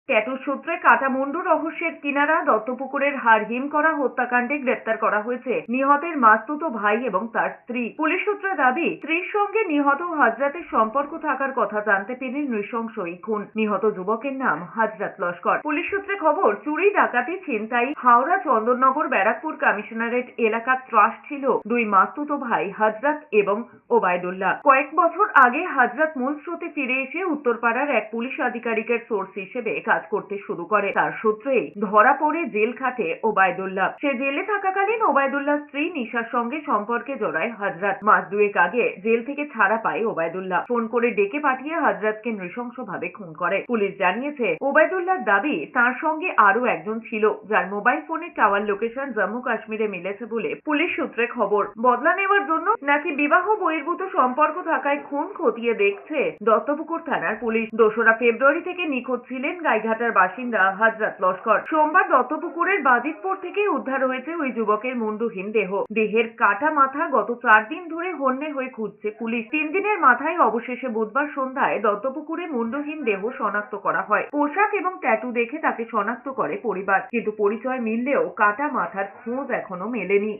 Tattoo সূত্রে কাটামুন্ডু রহস্যের কিনারা দত্তপুকুরের হাড় হিম করা হত্যাকাণ্ডে গ্রেপ্তার করা হয়েছে নিহতের মাস্তুতো ভাই এবং তার স্ত্রী। পুলিশ সূত্রে দাবি, স্ত্রীর সঙ্গে নিহত হাজরাতের সম্পর্ক থাকার কথা জানতে পেরে নৃশংস এই খুন। নিহত যুবকের নাম হাজরাত লস্কর। পুলিশ সূত্রে খবর, চুরি, ডাকাতি, ছিনতাই হাওড়া চন্দননগর ব্যারাকপুর কমিশনারেট এলাকার ত্রাস ছিল দুই মাস্তুতো ভাই হাজরাত এবং ওবায়দুল্লাহ। কয়েক বছর আগে হাজরাত মূল স্রোতে ফিরে এসে উত্তরপাড়ার এক পুলিশ আধিকারিকের সোর্স হিসেবে কাজ করতে শুরু করে। তার সূত্রেই ধরা পড়ে জেল খাটে ওবায়দুল্লাহ। সে জেলে থাকাকালীন ওবায়দুল্লাহর স্ত্রী নিশার সঙ্গে সম্পর্কে জড়ায় হাজরাত। মাস দুয়েক আগে জেল থেকে ছাড়া পায় ওবায়দুল্লাহ। ফোন করে ডেকে পাঠিয়ে হাজরাতকে নৃশংসভাবে খুন করে। পুলিশ জানিয়েছে, ওবায়দুল্লাহর দাবি তার সঙ্গে আরো একজন ছিল, যার মোবাইল ফোনে টাওয়ার লোকেশন জম্মু কাশ্মীরে মিলেছে বলে পুলিশ সূত্রে খবর। বদলা নেওয়ার জন্য নাকি বিবাহ বহির্ভূত সম্পর্ক থাকায় খুন খতিয়ে দেখছে দত্তপুকুর থানার পুলিশ। 2রা ফেব্রুয়ারি থেকে নিখোঁজ ছিলেন গাইঘাটার বাসিন্দা হাজরাত লস্কর। সোমবার দত্তপুকুরের বাজিতপুর থেকে উদ্ধার হয়েছে ওই যুবকের মুন্ডহীন দেহ। দেহের কাটা মাথা গত 4 দিন ধরে হন্যে হয়ে খুঁজছে পুলিশ। 3 দিনের মাথায় অবশেষে বুধবার সন্ধ্যায় দত্তপুকুরে মুন্ডহীন দেহ শনাক্ত করা হয়। পোশাক এবং ট্যাটু দেখে তাকে শনাক্ত করে পরিবার, কিন্তু পরিচয় মিললেও কাটা মাথার খোঁজ এখনো মেলেনি।